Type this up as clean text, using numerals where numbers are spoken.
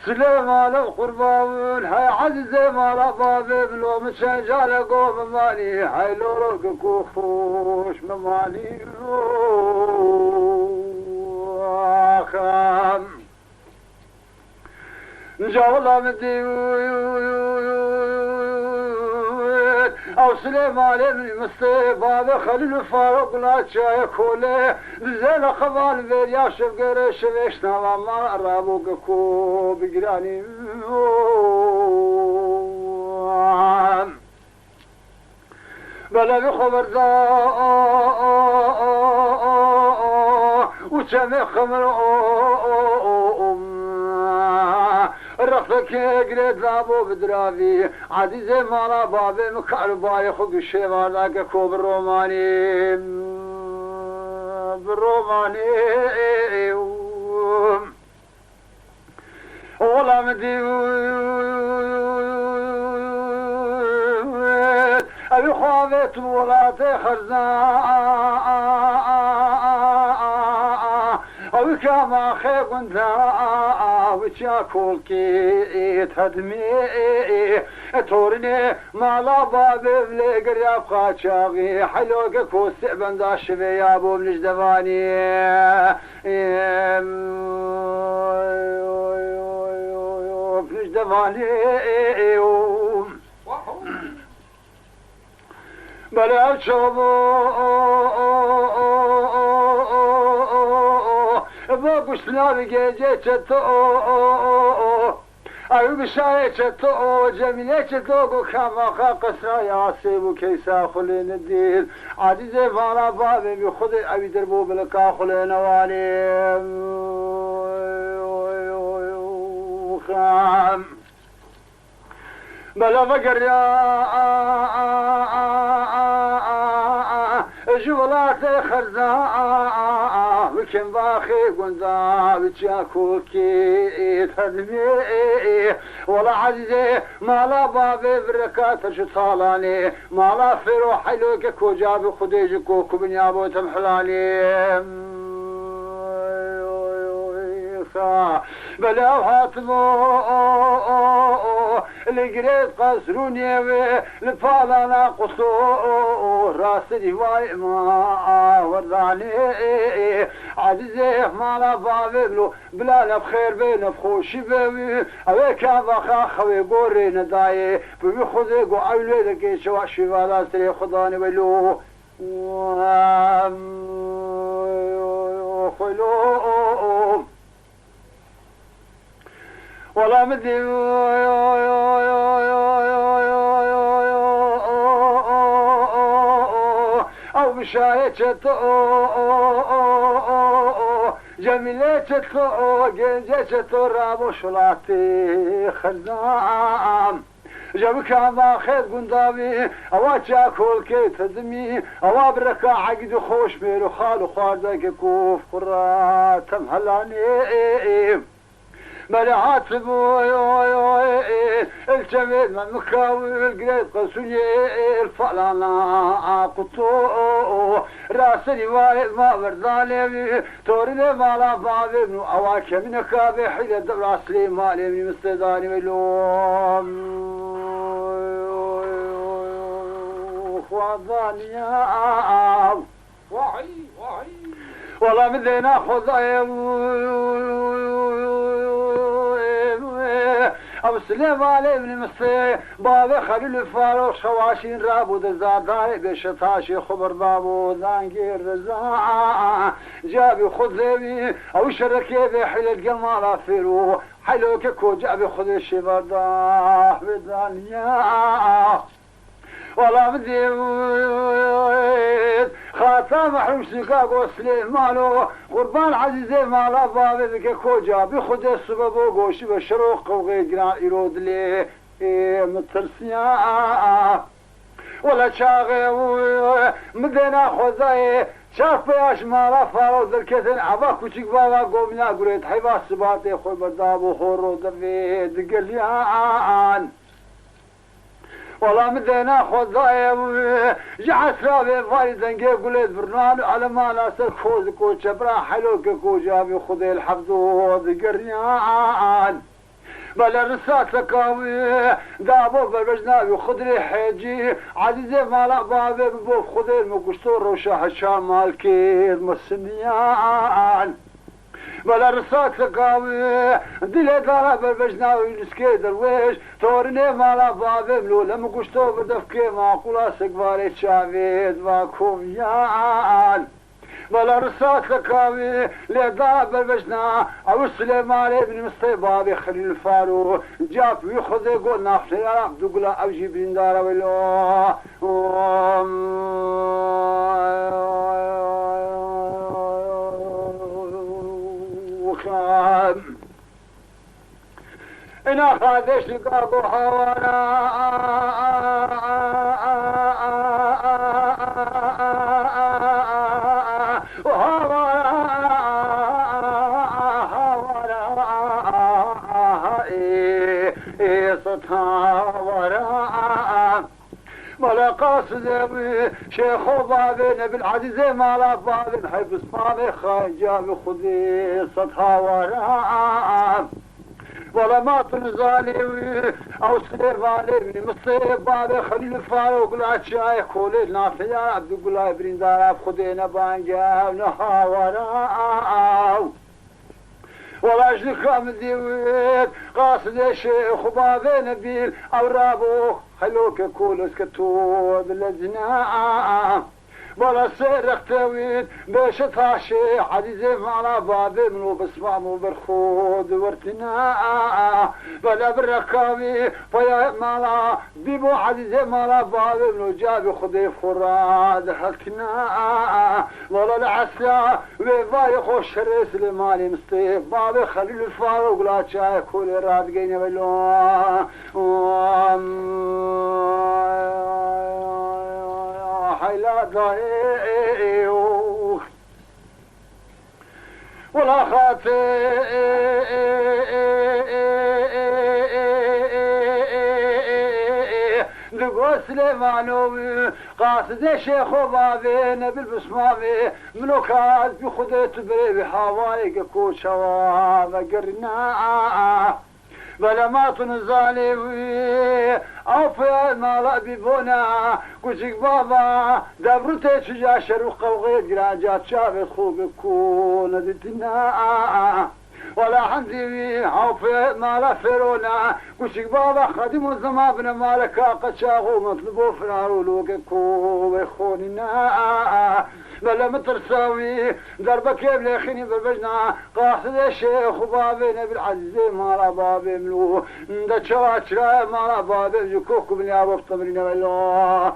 سليمان القربان هاي عزيز مالا بابي بلو مشجال قوم ماني هاي لورك كوخوش مماني خام جولا مدي او سليمان ابن مصطفى خليل الفاروق لا شاي كوله زين خبال بيريا شفقر شفيش نوا ما رابوك كو بجراني بلا بخبر ذا وشمي خمر رفك قريت لابو بدرافي عزيزي مالا بابي مكعرباي خوك الشيبار ذاك كوب الروماني بالروماني والله مدي أبي خوابت ولاتي خرزان أبي كما خيق انت وشاكول كي تهدمي تورني مالا بابي بلي قريب خاتشاغي حلوك كوسي بندا الشبي ابو بنجدباني بنجدباني بلا شوبو باقوش نابي جيتشتو أيوب بشايتشتو جميلتشتو كما قصرا ياسيبو كيسا خلين الدين عزيزي فانا بابي بخذ أبي دربو بلكا خلين واني خام بلا فقر يا جولاتي خرزان وكن باخي قندا بتشاكوكي تهدمي ولا عزيزي مالا بابي بركات شطالاني مالا فيرو حلوك كوجابي خديجي كوكو بنيابو تمحلاني بلا هاتمو لقريت قصروني لفالانا قصور راسي واي ما ورداني عزيزي مالا بابلو بلا بخير بين بخوشي بيوي اويك ابخا خوي قوري نداي بيوي خذي قو عيلي ذكي شواشي بالا سري خداني ويلو خلو ولا مدي او بشايتشتو جميلتشتو جنجتشتو رابو شلاتي خزام جابك ما خير قندابي اوا تشاكل كي تدمي اوا بركا عقد خوش ميرو خالو خاردك كوف قراتم هلاني ملعات الجميل من مكاوي القريب قصوني الفلانا قطو راسني وايد ما بردالي تورني مالا بابي ابن اواكي من كابي حيلة راسلي مالي من مستداني ملوم خوضاني وحي والله من ذي ناخذ أبو سليمان ابن مصري بابي خليل الفاروق شواشين رابو دزاداي بشتاشي خبر بابو ذانقير رزاع جابي خذ ذيبي أو شركي بحيل القمالة فيرو حلوك كو جابي خذ الشبرداح بدانيا والله بدي خاتم محروم شقاق وسليمانو قربان عزيزي مالا بابي بك كوجا بخد السبب وقوشي بشروق وغيقنا يرود لي مترسيا ولا شاغي مدينة خوزاي شاف بياش مالا فارو ذركتن عبا كوشيك بابا قومنا قريت حيبا سباتي خوي بردابو خورو دفي دقليان والله مدينة خوزاي جعس رابي فاري زنقي قلت برنان على ما ناسر خوز كوشا برا حلوك كوجا بخذي الحفظو ذقريان بلا رسات لكاوي دابو بالبجنابي خضري حيجي عزيزي مالا بابي ببوف خضري المقشتور وشاح الشامال كير مسنيان بلا رسات لكاوي دلي دارا بالبجنابي نسكي درويش تورني مالا بابي بلو لمقشتور بدفكي معقولا سكباري شافيد باكوميان بلا رسات لكاوي لعذاب بالبجنا او سليمان ابن مصطفى خليل الفارو جاب ويخذ يقول نافل يا عبد الله او جبرين دار ويلو انا خادش لقابو حوانا مالا قاصد شيخ بابي نبي العزيز مالا بابي حيب اسمامي خايجا بخذي صدها وراء ولا ما تنزالي او سليفاني بن مصيب بابي خليل الفاروق لا شايخ خولي نافيا عبد الله برين دارا بخذينا بانجا ونها وراء ولا اجلك مديويت قاصد الشيخ بابي نبيل او رابو خلوك كولس كتود لجنا ولا سير اختويت باش تاشي عزيزي معنا بابي منو بسمامو برخود ورتنا ولا بالركابي فيا مالا بيبو عزيزي مالا بابي منو جابي خدي فراد حكنا ولا العسى ويفاي خوش ريس لمالي مصطيف بابي خليل الفاروق لا شاي كولي رادقين بلو حيلا ضايق ولا خاطئ لقوا سليمانو قاصد شيخ بابي نبي البسمامي ملوكات بخذ تبري بحوايق كوشوا بقرنا بلا ما تنزالي او في المالا بيبونا كوشك بابا دبرتي شجا شروق وغيد قراجات شابت خوب كون دتنا ولا عندي او في مالا فيرونا كوشك بابا خادم الزمان بن مالكا قد شاغو مطلبو فرارو لوك كوب خوننا بلا مترساوي دربك يا بلاخيني بالبجنا قاصد الشيخ بابي نبي العزيز مالا بابي ملو دا شواتشرا مالا بابي يكوكو بني ابو الطمرين والله